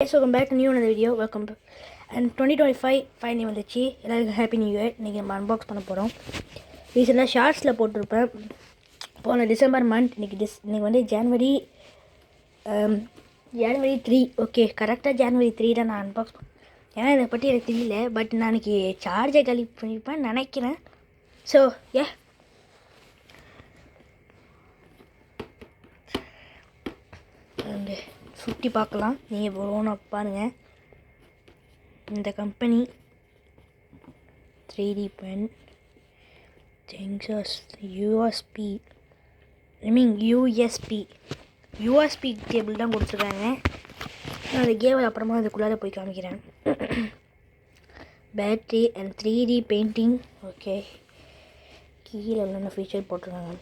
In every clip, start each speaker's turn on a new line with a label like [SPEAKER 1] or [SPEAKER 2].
[SPEAKER 1] Yes, welcome back to new another video. Welcome back. And 2025 finally வந்துச்சு. எல்லாருக்கும் happy new year. இன்றைக்கி நம்ம unbox பண்ண போகிறோம். ரீசெண்டாக ஷார்ட்ஸில் போட்டிருப்பேன். போன டிசம்பர் மந்த் இன்றைக்கி வந்து ஜான்வரி 3. ஓகே, கரெக்டாக ஜான்வரி 3 தான் நான் அன்பாக்ஸ் பண்ணேன். ஏன்னா இதை பற்றி எனக்கு தெரியல. பட் நான் இன்றைக்கி சார்ஜை கலெக்ட் பண்ணியிருப்பேன் நினைக்கிறேன். ஸோ சுற்றி பார்க்கலாம். நீங்கள் போகணும் பாருங்கள். இந்த company 3D pen USB cable தான் கொடுத்துருக்காங்க. நான் அந்த கேபிள் அப்புறமா அதுக்குள்ளார போய் காமிக்கிறேன். Battery and 3D painting. Okay, கீழே என்னென்ன ஃபீச்சர் போட்டிருக்காங்க.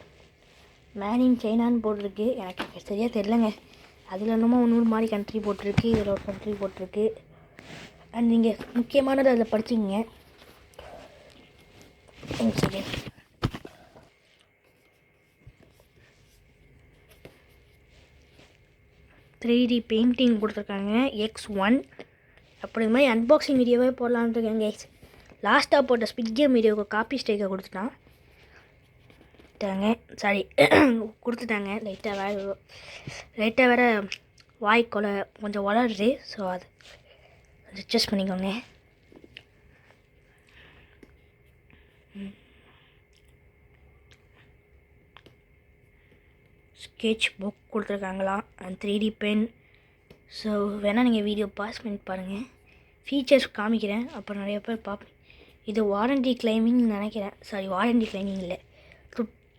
[SPEAKER 1] மேன் இன் சைனான்னு போட்டிருக்கு. எனக்கு சரியாக தெரிலங்க. அதில் என்னமோ 100 மாதிரி கண்ட்ரி போட்டிருக்கு, இதில் ஒரு கண்ட்ரி போட்டிருக்கு. அண்ட் நீங்கள் முக்கியமானது அதில் படிச்சிங்க. செகண்ட் 3D பெயிண்டிங் கொடுத்துருக்காங்க. X1 அப்படி மாதிரி அன்பாக்சிங் வீடியோவே போடலான்னு இருக்கேங்க. லாஸ்ட்டாக போட்ட ஸ்பிட் கேம் வீடியோவுக்கு காப்பி ஸ்ட்ரைக்கை கொடுத்துட்டாங்க. கொடுத்துட்டாங்க. லைட்டாக வேறு வாய்க்கொலை கொஞ்சம் வளருது. ஸோ அது அட்ஜஸ்ட் பண்ணிக்கோங்க. ஸ்கெட்ச் புக் கொடுத்துருக்காங்களா அண்ட் 3D பென். ஸோ வேணால் நீங்கள் வீடியோ பாஸ் பண்ணி பாருங்கள். ஃபீச்சர்ஸ் காமிக்கிறேன், அப்புறம் நிறைய பேர் பார்ப்பேன். இது வாரண்டி கிளைமிங் நினைக்கிறேன். வாரண்டி கிளைமிங் இல்லை,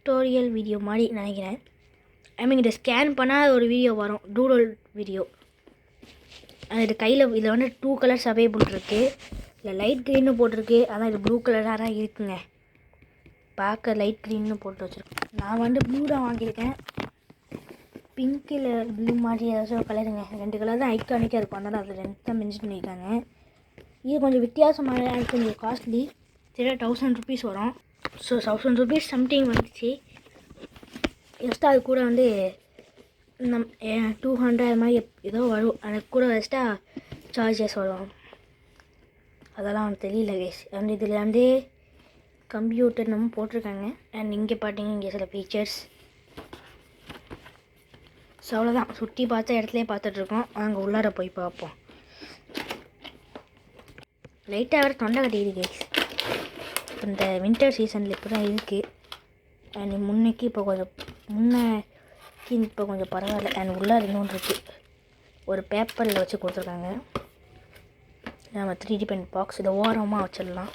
[SPEAKER 1] டுட்டோரியல் வீடியோ மாதிரி நினைக்கிறேன். இதை ஸ்கேன் பண்ணால் ஒரு வீடியோ வரும், டூடல் வீடியோ. இது கையில் இதில் வந்து 2 கலர்ஸ் அவைலபிள் இருக்குது. இல்லை லைட் க்ரீன்னு போட்டிருக்கு, ஆனால் இது ப்ளூ கலராக தான் இருக்குங்க. பார்க்க லைட் க்ரீன்னு போட்டு வச்சுருக்கேன். நான் வந்து ப்ளூ தான் வாங்கியிருக்கேன். பிங்க்கில் ப்ளூ மாதிரி ஏதாச்சும் கலருங்க. 2 கலர் தான் ஐக்கானிக்காக இருக்கும். அதனால் அதில் 2 தான் மென்ஷன் பண்ணியிருக்காங்க. இது கொஞ்சம் வித்தியாசமான, கொஞ்சம் காஸ்ட்லி. 1000 ருபீஸ் வரும். ஸோ 1000 ருபீஸ் சம்திங் வந்துச்சு. எக்ஸ்ட்ரா அது கூட வந்து 200 மாதிரி ஏதோ வரும். அதுக்கு கூட எக்ஸ்ட்ரா சார்ஜஸ் வரும். அதெல்லாம் அவனுக்கு தெரியல கேஸ். அண்ட் இதில் வந்து கம்ப்யூட்டர் நம்ம போட்டிருக்காங்க. அண்ட் இங்கே பார்த்தீங்க, இங்கே சில ஃபீச்சர்ஸ். ஸோ அவ்வளோதான். சுற்றி பார்த்த இடத்துலையே பார்த்துட்ருக்கோம். அங்கே உள்ளார போய் பார்ப்போம். லைட்டாக வேறு தொண்டை கட்டிக்குது கேஸ். இந்த வின்டர் சீசனில் இப்போ தான் இருக்குது. அண்ட் முன்னைக்கு இப்போ கொஞ்சம் பரவாயில்ல. அண்ட் உள்ளே இன்னொன்று இருக்குது, ஒரு பேப்பரில் வச்சு கொடுத்துருக்காங்க. நம்ம 3D பென் பாக்ஸ் இதை ஓரமாக வச்சிடலாம்.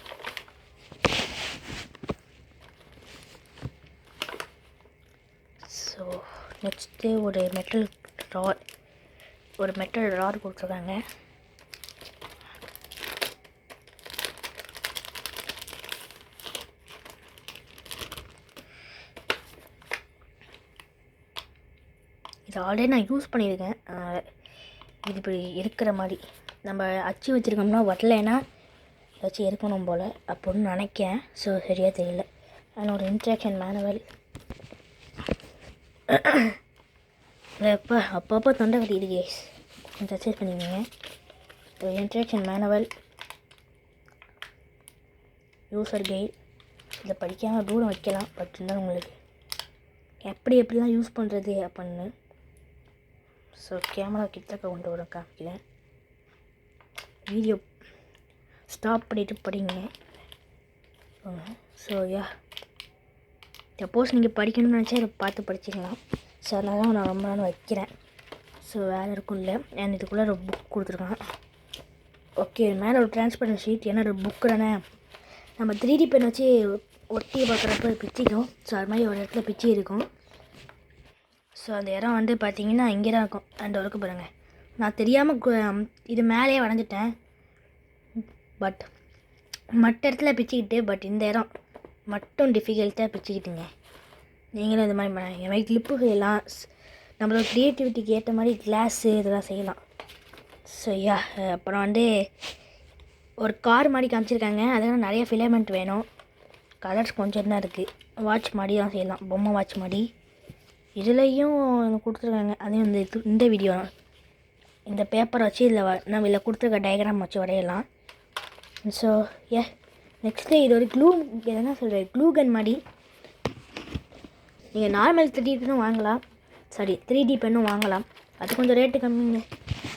[SPEAKER 1] ஸோ நெக்ஸ்ட்டு ஒரு மெட்டல் ராட் கொடுத்துருக்காங்க. இது ஆல்ரெடி நான் யூஸ் பண்ணியிருக்கேன். இது இப்படி இருக்கிற மாதிரி நம்ம அச்சு வச்சுருக்கோம்னா வரலைன்னா ஏதாச்சும் இருக்கணும் போல் அப்படின்னு நினைக்கிறேன். ஸோ சரியாக தெரியல. அதில் ஒரு இன்ஸ்ட்ரக்ஷன் மேனுவல். அப்பப்போ தொண்டை கட்டிடுது கேஸ், கொஞ்சம் அட்ஜஸ்ட் பண்ணிக்கோங்க. ஒரு இன்ஸ்ட்ரக்ஷன் மேனுவல், யூசர் கைட். இதை படிக்காமல் தூரம் வைக்கலாம். பட் இருந்தாலும் உங்களுக்கு எப்படிலாம் யூஸ் பண்ணுறது அப்படின்னு. ஸோ கேமரா கிட்டக்க கொண்டு வர காமிக்கிறேன். வீடியோ ஸ்டாப் பண்ணிவிட்டு படிங்க. ஸோ சப்போஸ் நீங்கள் படிக்கணும்னு நினச்சா இதை பார்த்து படிச்சிக்கலாம். ஸோ அதனால தான் நான் ரொம்ப நாள் வைக்கிறேன். ஸோ வேறு இருக்கும் இல்லை. அண்ட் இதுக்குள்ளே ஒரு புக் கொடுத்துருக்கான். ஓகே, மேலே ஒரு டிரான்ஸ்பரண்ட் ஷீட். ஏன்னா ஒரு புக்கு தானே, நம்ம 3D பென் வச்சு ஒட்டி பார்க்குறப்ப பிச்சிக்கும். ஸோ அது மாதிரி ஒரு இடத்துல பிச்சி இருக்கும். ஸோ அந்த இடம் வந்து பார்த்தீங்கன்னா இங்கே தான் இருக்கும். அந்த ஒர்க்கு பாருங்கள். நான் தெரியாமல் இது மேலேயே வரைஞ்சிட்டேன். பட் மற்ற இடத்துல பிச்சுக்கிட்டு, பட் இந்த இடம் மட்டும் டிஃபிகல்ட்டாக பிச்சுக்கிட்டுங்க. நீங்களும் இந்த மாதிரி பண்ண மாதிரி கிளிப்பு செய்யலாம். நம்மளோட க்ரியேட்டிவிட்டிக்கு ஏற்ற மாதிரி கிளாஸு இதெல்லாம் செய்யலாம். ஸோ அப்புறம் வந்து ஒரு கார் மாதிரி காமிச்சிருக்காங்க. அதெல்லாம் நிறைய ஃபிலமெண்ட் வேணும். கலர்ஸ் கொஞ்சம் தான் இருக்குது. வாட்ச் மாதிரி தான் செய்யலாம், பொம்மை வாட்ச் மாதிரி. இதுலேயும் கொடுத்துருக்காங்க. அதையும் இந்த வீடியோ இந்த பேப்பரை வச்சு இதில் நம்ம இதில் கொடுத்துருக்க டயக்ராம் வச்சு வரையலாம். ஸோ நெக்ஸ்ட்டு இது ஒரு என்ன சொல்கிறது, க்ளூ கன் மாதிரி. நீங்கள் நார்மல் 3D பென்னும் வாங்கலாம், 3D பென்னும் வாங்கலாம். அது கொஞ்சம் ரேட்டு கம்மிங்க.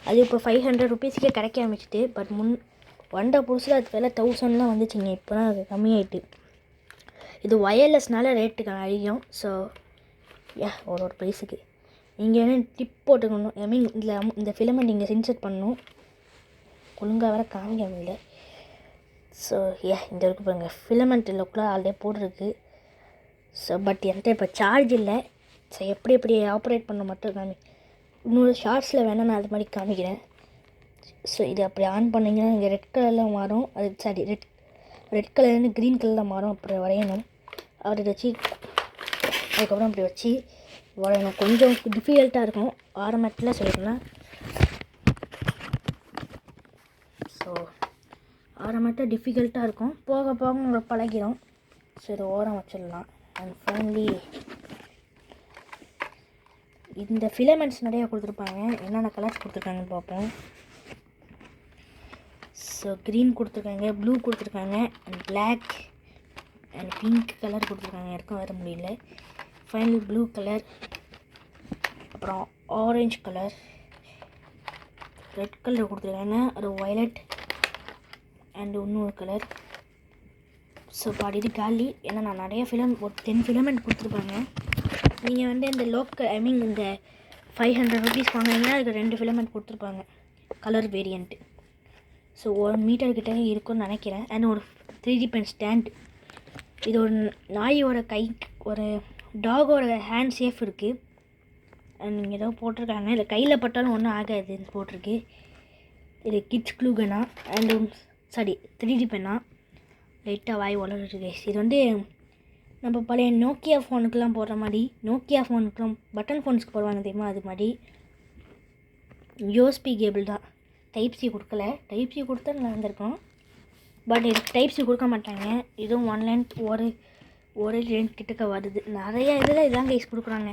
[SPEAKER 1] அது இப்போ 500 ருபீஸ்க்கே கிடைக்க ஆரம்பிச்சிட்டு. பட் வந்த புதுசில் அது விலை 1000லாம் வந்துச்சுங்க. இப்போ தான் அது கம்மியாயிட்டு. இது ஒயர்லெஸ்னால ரேட்டுக்கு அதிகம். ஸோ ஒரு ப்ரைஸுக்கு நீங்கள் என்ன டிப் போட்டுக்கணும். ஐ மீன் இந்த ஃபிலமெண்ட் நீங்கள் இன்சர்ட் பண்ணணும். ஒழுங்காக வேறு காமிக்க முடியல. ஸோ இந்த இருக்கு பாருங்கள், ஃபிலமெண்ட் லோக்கெலாம் ஆல்ரெடி போட்டிருக்கு. ஸோ பட் என்கிட்ட இப்போ சார்ஜ் இல்லை. ஸோ எப்படி ஆப்ரேட் பண்ண மட்டும் இன்னொரு ஷார்ட்ஸில் வேணால் நான் அது மாதிரி காமிக்கிறேன். ஸோ இது அப்படி ஆன் பண்ணிங்கன்னா இங்கே ரெட் கலரில் மாறும். அது ரெட் கலர்னு க்ரீன் கலரில் மாறும். அப்படி வரையணும். அப்படி வச்சு அதுக்கப்புறம் அப்படி வச்சு வரையணும். கொஞ்சம் டிஃபிகல்ட்டாக இருக்கும் ஆரம்பத்தில் சொல்லியிருந்தேன். ஸோ ஆரம்பத்தில் டிஃபிகல்ட்டாக இருக்கும், போக போக உங்களுக்கு பழகிடும். ஸோ இதை ஓரம் வச்சிடலாம். அண்ட் ஃபைனலி இந்த ஃபிலமெண்ட்ஸ் நிறையா கொடுத்துருப்பாங்க. என்னென்ன கலர்ஸ் கொடுத்துருக்காங்கன்னு பார்ப்போம். ஸோ க்ரீன் கொடுத்துருக்காங்க, ப்ளூ கொடுத்துருக்காங்க, and black and pink colour கொடுத்துருக்காங்க. எனக்கும் வர முடியல. ஃபைனல் ப்ளூ கலர், அப்புறம் ஆரஞ்சு கலர், ரெட் கலர் கொடுத்துருக்காங்க, ஒரு வயலட் அண்ட் இன்னொரு கலர். ஸோ பாடிட்டு காலி. ஏன்னா நான் நிறைய ஒரு 10 ஃபிலமெண்ட் கொடுத்துருப்பாங்க. நீங்கள் இந்த லோக்கல் இந்த 500 ருபீஸ் வாங்கினீங்கன்னா அதுக்கு 2 ஃபிலமெண்ட் கொடுத்துருப்பாங்க, கலர் வேரியண்ட்டு. ஸோ 1 மீட்டர்கிட்ட இருக்குன்னு நினைக்கிறேன். அண்ட் ஒரு 3D பென் ஸ்டாண்ட். இது ஒரு நாயோட கை, ஒரு டாகோட ஹேண்ட் சேஃப் இருக்குது. அண்ட் நீங்கள் ஏதோ போட்டிருக்காங்க. இதில் கையில் பட்டாலும் ஒன்றும் ஆகாதுன்னு போட்டிருக்கு. இது கிட்ஸ் க்ளூ கன்னா அண்டு 3D பென்னா. லைட்டாக வாய் வளர்றது. இது நம்ம பழைய நோக்கியா ஃபோனுக்கெலாம் போடுற மாதிரி, நோக்கியா ஃபோனுக்கெலாம் பட்டன் ஃபோன்ஸ்க்கு போடுவாங்க தெரியுமா, அது மாதிரி. யூஎஸ்பி கேபிள் தான், டைப் சி கொடுக்கல. டைப் சி கொடுத்தா நல்லா இருந்திருக்கும். பட் இது டைப் சி கொடுக்க மாட்டாங்க. இதுவும் 1 லைன் ஒரு லைன் கிட்டக்க வருது. நிறையா இதில் இதான் கைஸ் கொடுக்குறாங்க.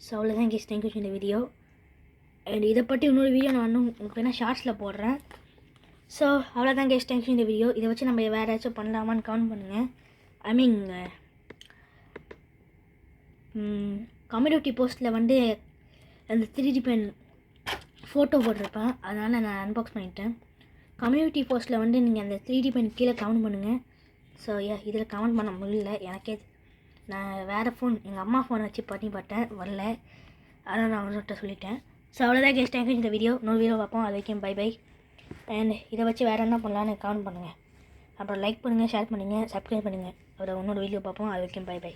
[SPEAKER 1] ஸோ அவ்வளோதான் கைஸ். தேங்க்யூ இந்த வீடியோ. அண்ட் இதை பற்றி இன்னொரு வீடியோ நான் இன்னும் உங்களுக்கு வேணால் ஷார்ட்ஸில் போடுறேன். ஸோ அவ்வளோதான் கைஸ். தேங்க்யூ இந்த வீடியோ. இதை வச்சு நம்ம வேறு ஏதாச்சும் பண்ணலாமான்னு கமெண்ட் பண்ணுங்கள். ஐ மீன் கம்யூனிட்டி போஸ்ட்டில் அந்த 3D பென் ஃபோட்டோ போட்டிருப்பேன். அதனால் நான் அன்பாக்ஸ் பண்ணிட்டேன். கம்யூனிட்டி போஸ்ட்டில் நீங்கள் அந்த 3D பென் கீழே கமெண்ட் பண்ணுங்கள். ஸோ இதில் கமெண்ட் பண்ண முடியல எனக்கே. நான் வேறு ஃபோன், எங்கள் அம்மா ஃபோனை வச்சு பண்ணி பார்த்தேன், வரல. அதனால் நான் அவங்கள்ட்ட சொல்லிட்டேன். ஸோ அவ்வளோதான் கைஸ். தேங்க்யூ இந்த வீடியோ. இன்னொரு வீடியோ பார்ப்போம். அது வரைக்கும் பை பை. அண்ட் இதை வச்சு வேறு என்ன பண்ணலான்னு கமெண்ட் பண்ணுங்கள். அப்புறம் லைக் பண்ணுங்கள், ஷேர் பண்ணுங்கள், சப்ஸ்கிரைப் பண்ணுங்கள். அப்புறம் இன்னொரு வீடியோ பார்ப்போம். அது வரைக்கும் பை பை.